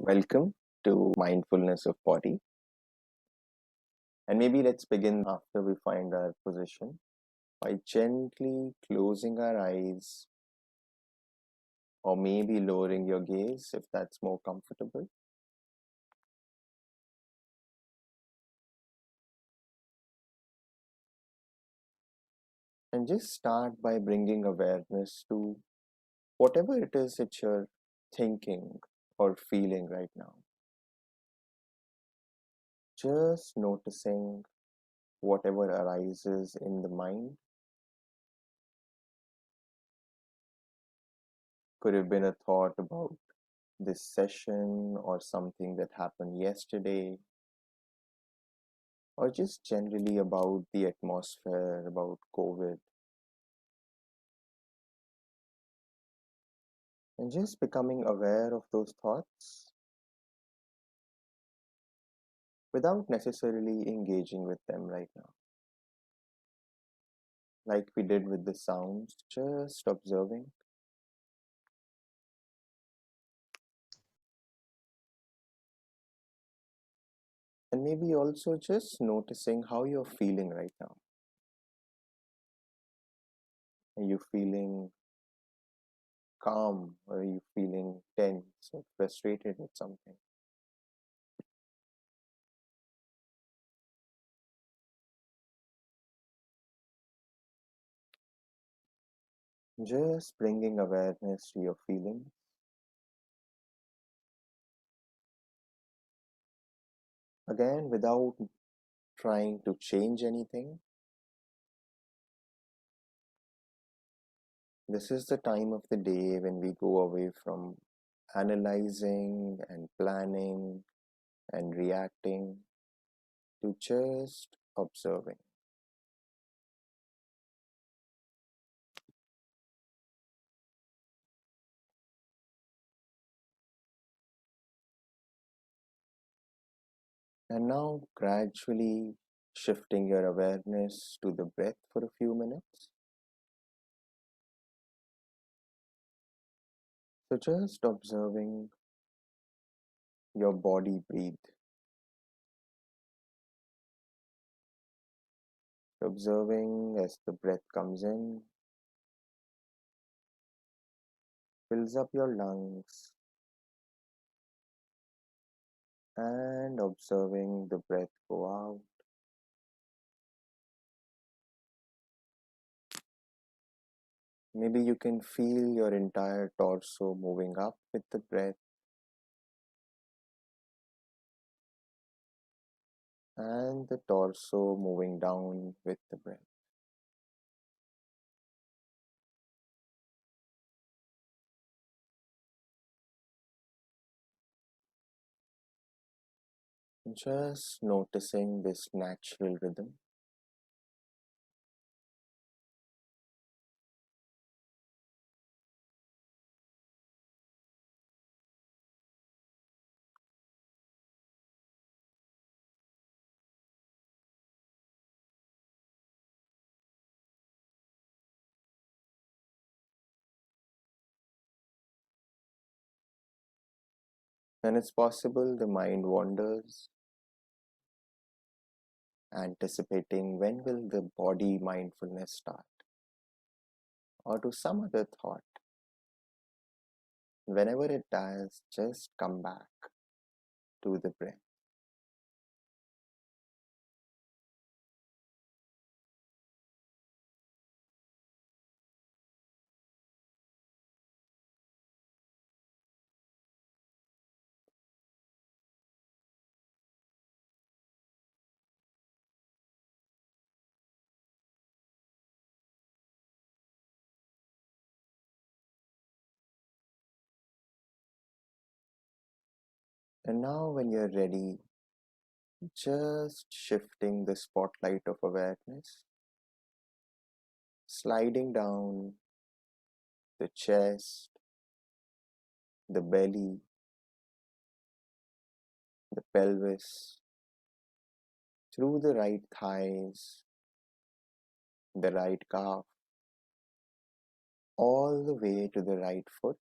Welcome to Mindfulness of Body. And maybe let's begin after we find our position by gently closing our eyes or maybe lowering your gaze if that's more comfortable. And just start by bringing awareness to whatever it is that you're thinking or feeling right now. Just noticing whatever arises in the mind. Could have been a thought about this session or something that happened yesterday, or just generally about the atmosphere, about COVID, and just becoming aware of those thoughts without necessarily engaging with them right now. Like we did with the sounds, just observing, and maybe also just noticing how you're feeling right now. Are you feeling calm? Or are you feeling tense or frustrated with something? Just bringing awareness to your feelings. Again, without trying to change anything. This is the time of the day when we go away from analyzing and planning and reacting to just observing. And now gradually shifting your awareness to the breath for a few minutes. So just observing your body breathe. Observing as the breath comes in, fills up your lungs, and observing the breath go out. Maybe you can feel your entire torso moving up with the breath and the torso moving down with the breath. Just noticing this natural rhythm. And it's possible the mind wanders, anticipating when will the body mindfulness start, or to some other thought. Whenever it does, just come back to the breath. And now, when you're ready, just shifting the spotlight of awareness, sliding down the chest, the belly, the pelvis, through the right thighs, the right calf, all the way to the right foot,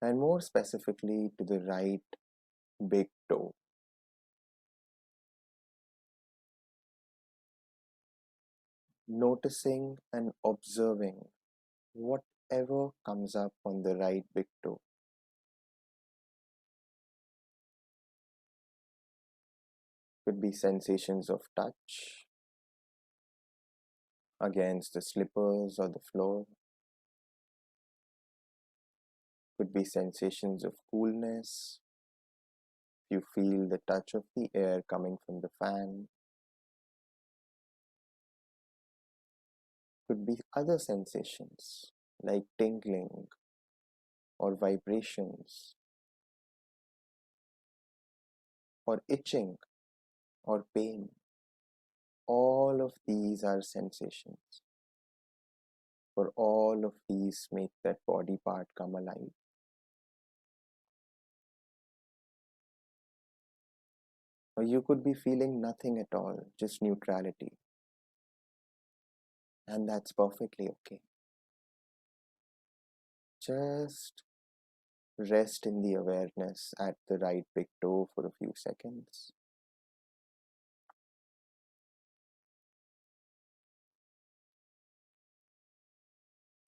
and more specifically to the right big toe. Noticing and observing whatever comes up on the right big toe. Could be sensations of touch against the slippers or the floor. Could be sensations of coolness. You feel the touch of the air coming from the fan. Could be other sensations like tingling or vibrations or itching or pain. All of these are sensations. For all of these make that body part come alive. Or you could be feeling nothing at all, just neutrality. And that's perfectly okay. Just rest in the awareness at the right big toe for a few seconds.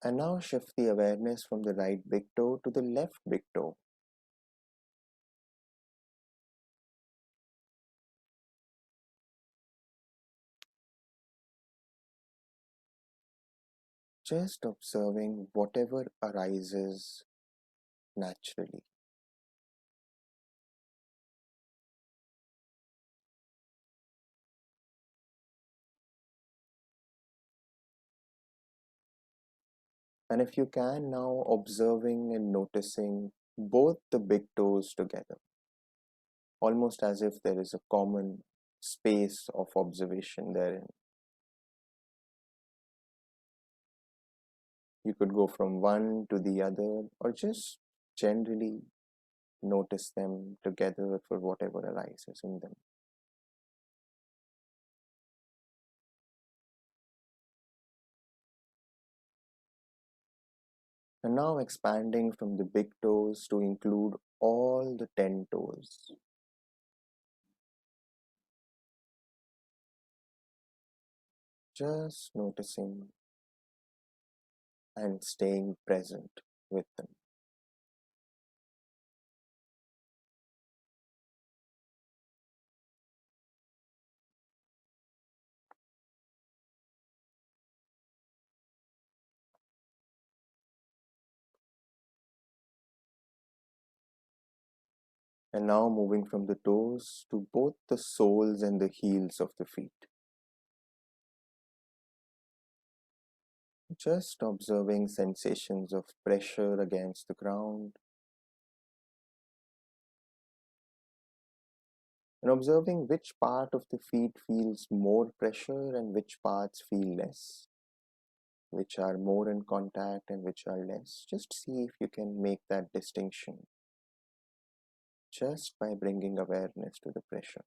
And now shift the awareness from the right big toe to the left big toe. Just observing whatever arises naturally. And if you can, now observing and noticing both the big toes together, almost as if there is a common space of observation therein. You could go from one to the other, or just generally notice them together for whatever arises in them. And now expanding from the big toes to include all the 10 toes. Just noticing and staying present with them. And now moving from the toes to both the soles and the heels of the feet. Just observing sensations of pressure against the ground and observing which part of the feet feels more pressure and which parts feel less, which are more in contact and which are less. Just see if you can make that distinction just by bringing awareness to the pressure.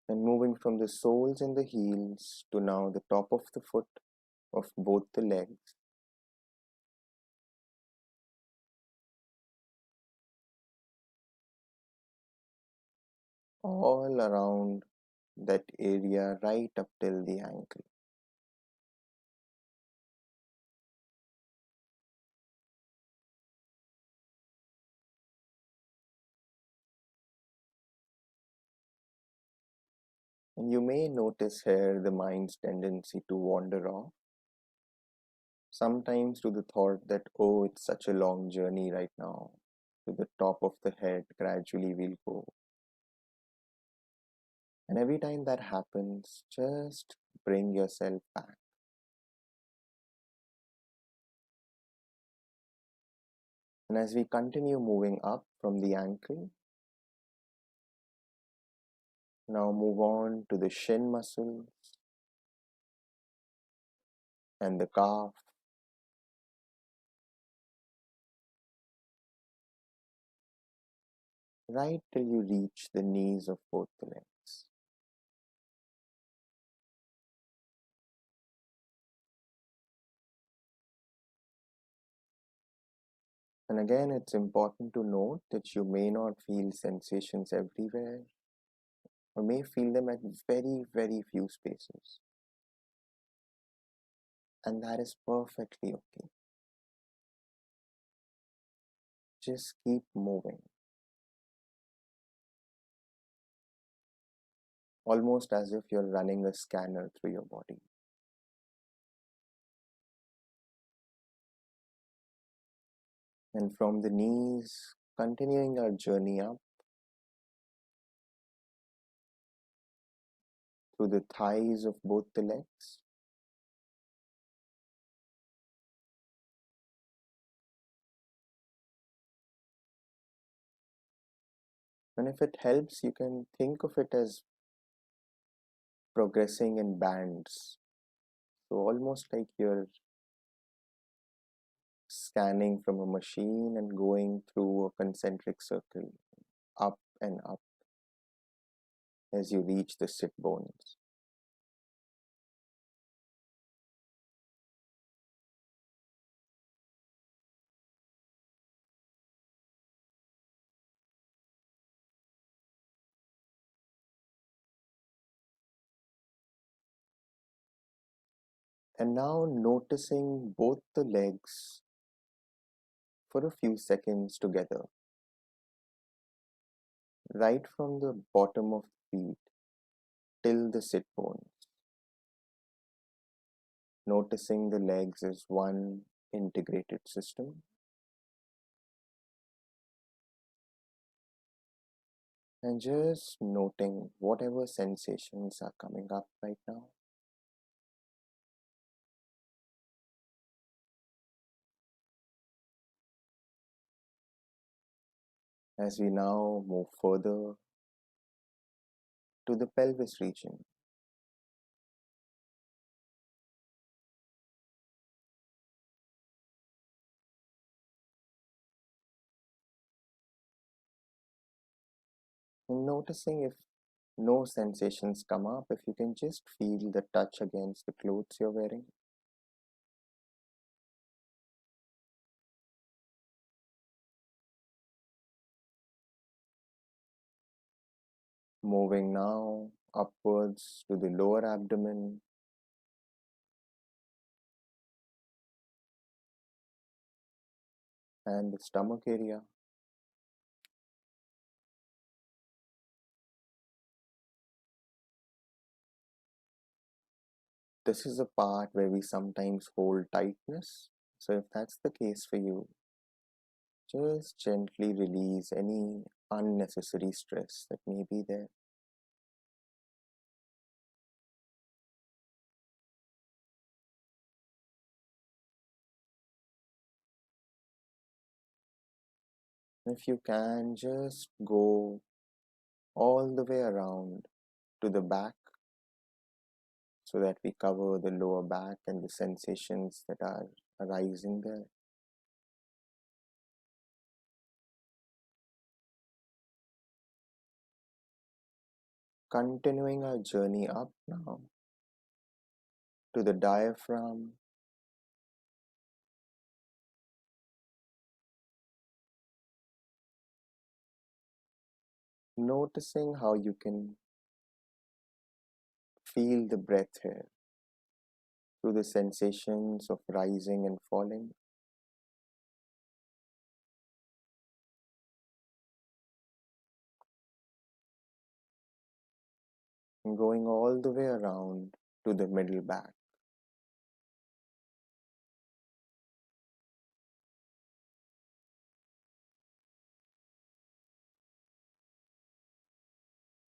And moving from the soles and the heels to now the top of the foot of both the legs. All around that area right up till the ankle. And you may notice here the mind's tendency to wander off, sometimes to the thought that, oh, it's such a long journey right now. To the top of the head, gradually we'll go. And every time that happens, just bring yourself back. And as we continue moving up from the ankle, now move on to the shin muscles and the calf, right till you reach the knees of both the legs. And again, it's important to note that you may not feel sensations everywhere, or may feel them at very, very few spaces. And that is perfectly okay. Just keep moving, almost as if you're running a scanner through your body. And from the knees, continuing our journey up through the thighs of both the legs. And if it helps, you can think of it as progressing in bands. So almost like you're scanning from a machine and going through a concentric circle, up and up as you reach the sit bones. And now noticing both the legs for a few seconds together, right from the bottom of the feet till the sit bones. Noticing the legs as one integrated system. And just noting whatever sensations are coming up right now. As we now move further to the pelvis region, and noticing if no sensations come up, if you can just feel the touch against the clothes you're wearing. Moving now upwards to the lower abdomen, and the stomach area. This is a part where we sometimes hold tightness. So if that's the case for you, just gently release any unnecessary stress that may be there. If you can, just go all the way around to the back so that we cover the lower back and the sensations that are arising there. Continuing our journey up now to the diaphragm, noticing how you can feel the breath here through the sensations of rising and falling. And going all the way around to the middle back.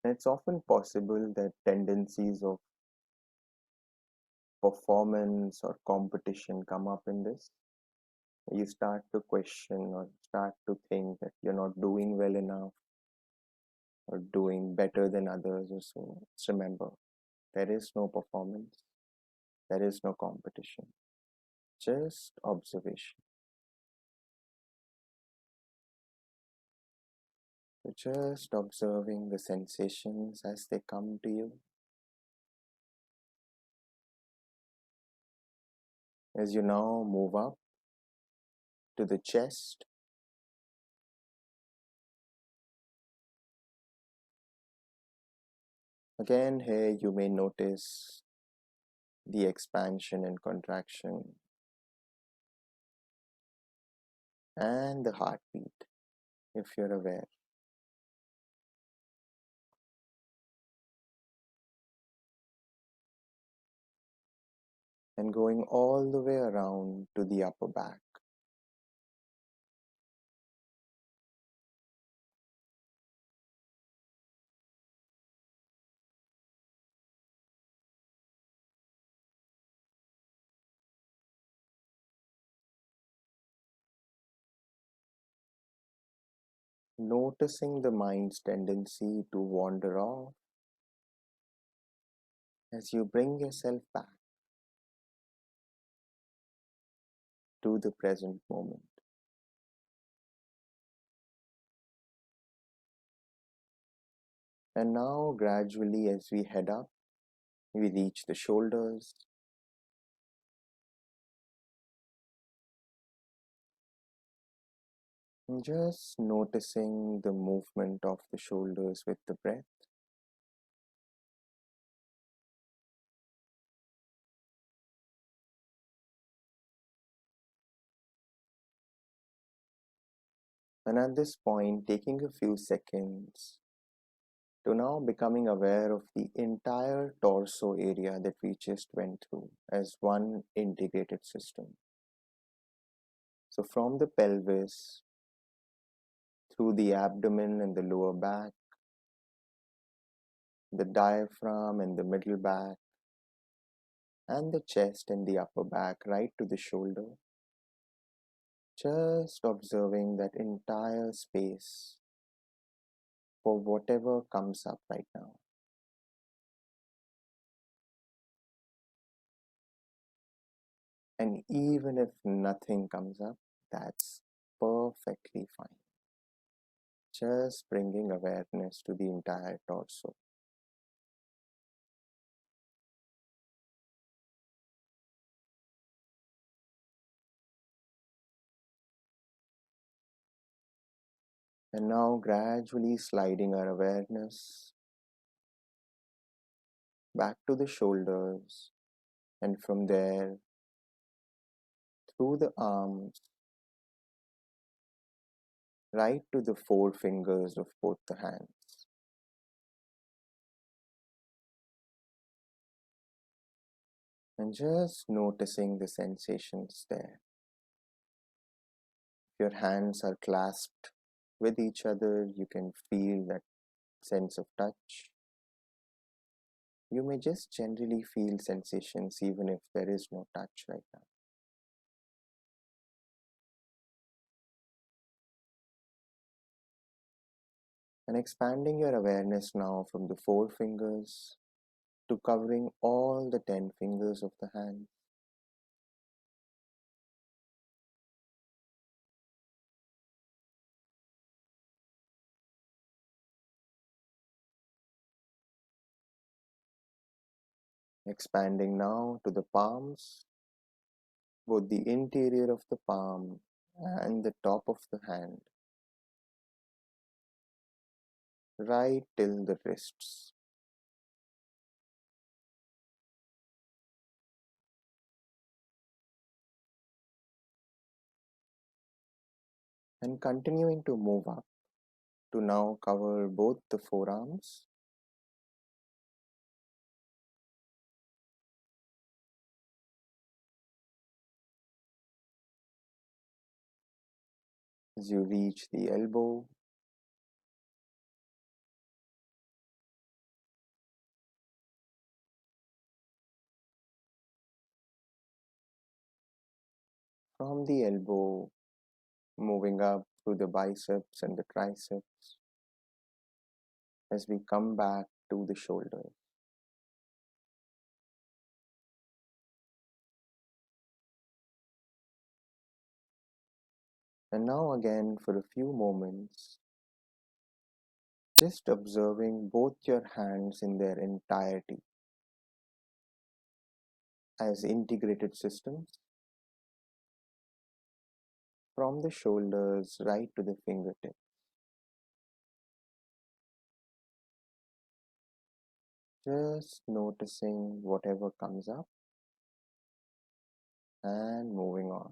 And it's often possible that tendencies of performance or competition come up in this. You start to question or start to think that you're not doing well enough or doing better than others or so. Just remember, there is no performance, there is no competition, just observation. So just observing the sensations as they come to you. As you now move up to the chest, again here you may notice the expansion and contraction and the heartbeat if you're aware. And going all the way around to the upper back. Noticing the mind's tendency to wander off as you bring yourself back to the present moment. And now, gradually, as we head up, we reach the shoulders. And just noticing the movement of the shoulders with the breath. And at this point, taking a few seconds to now becoming aware of the entire torso area that we just went through as one integrated system. So from the pelvis, through the abdomen and the lower back, the diaphragm and the middle back, and the chest and the upper back, right to the shoulder. Just observing that entire space for whatever comes up right now. And even if nothing comes up, that's perfectly fine. Just bringing awareness to the entire torso. And now gradually sliding our awareness back to the shoulders, and from there through the arms, right to the four fingers of both the hands. And just noticing the sensations there. If your hands are clasped with each other, you can feel that sense of touch. You may just generally feel sensations even if there is no touch right now. And expanding your awareness now from the four fingers to covering all the 10 fingers of the hand. Expanding now to the palms, both the interior of the palm and the top of the hand, right till the wrists. And continuing to move up to now cover both the forearms, as you reach the elbow, from the elbow moving up through the biceps and the triceps as we come back to the shoulders. And now again for a few moments, Just observing both your hands in their entirety as integrated systems from the shoulders right to the fingertips. Just noticing whatever comes up and moving on.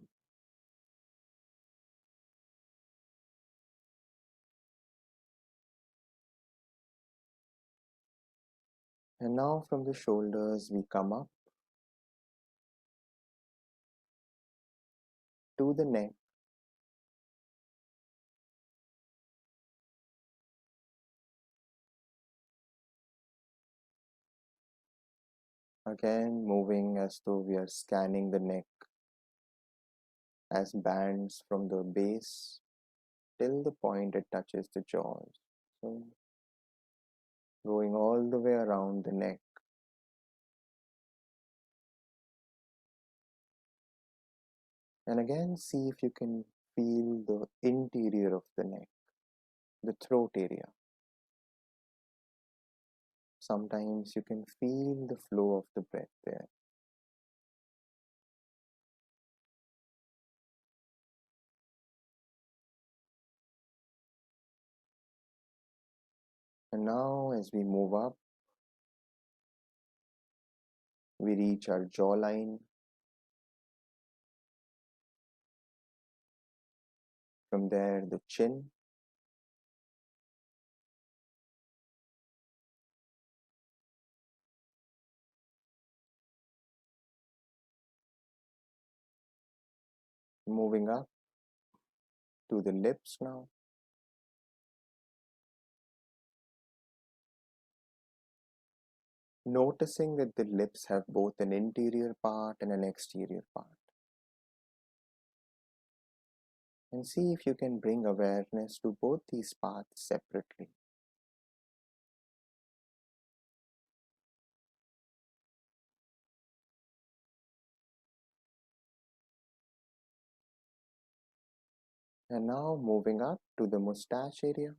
And now from the shoulders, we come up to the neck, again moving as though we are scanning the neck as bands from the base till the point it touches the jaws. So, going all the way around the neck. And again, see if you can feel the interior of the neck, the throat area. Sometimes you can feel the flow of the breath there. And now, as we move up, we reach our jawline. From there, the chin. Moving up to the lips now. Noticing that the lips have both an interior part and an exterior part. And see if you can bring awareness to both these parts separately. And now moving up to the mustache area.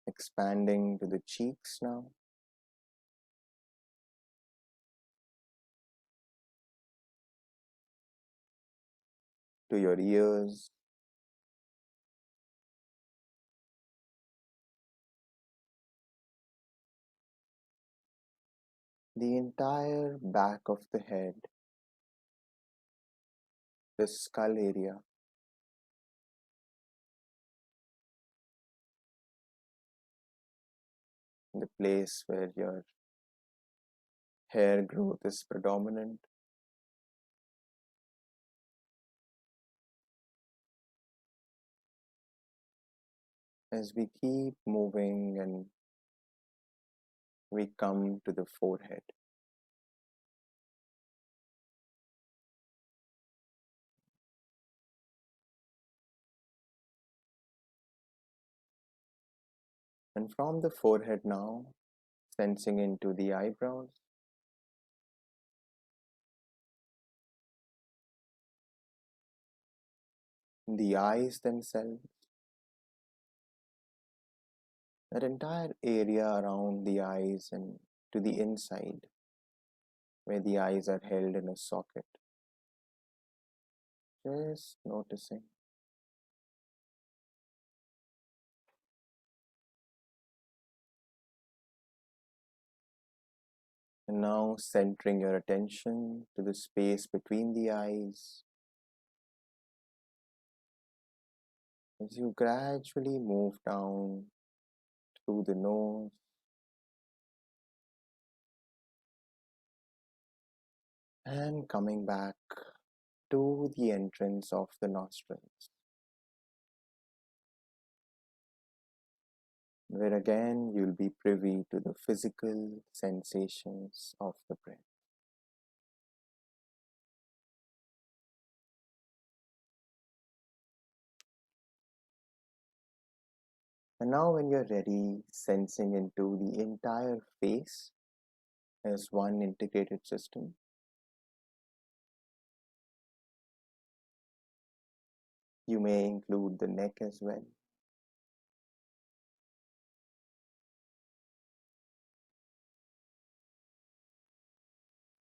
Expanding to the cheeks now. To your ears. The entire back of the head. The skull area. The place where your hair growth is predominant. As we keep moving and we come to the forehead. And from the forehead now, sensing into the eyebrows, the eyes themselves, that entire area around the eyes and to the inside, where the eyes are held in a socket. Just noticing. And now centering your attention to the space between the eyes as you gradually move down through the nose, and coming back to the entrance of the nostrils, where again you'll be privy to the physical sensations of the breath. And now, when you're ready, sensing into the entire face, as one integrated system. You may include the neck as well.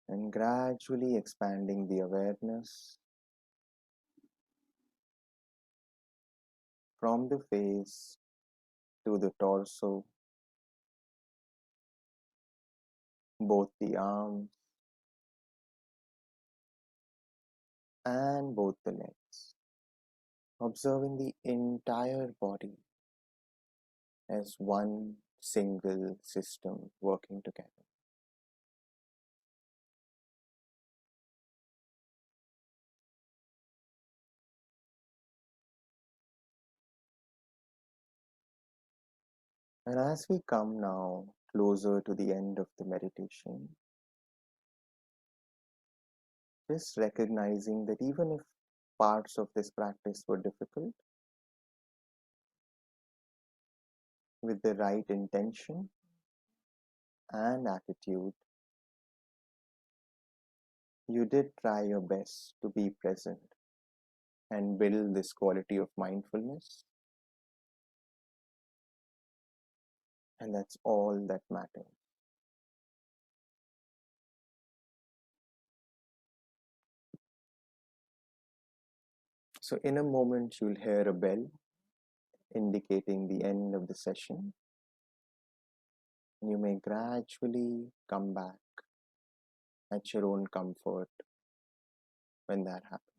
And gradually expanding the awareness from the face to the torso, both the arms and both the legs, observing the entire body as one single system working together. And as we come now closer to the end of the meditation, just recognizing that even if parts of this practice were difficult, with the right intention and attitude, you did try your best to be present and build this quality of mindfulness, and that's all that matters. So, in a moment, you'll hear a bell indicating the end of the session. You may gradually come back at your own comfort when that happens.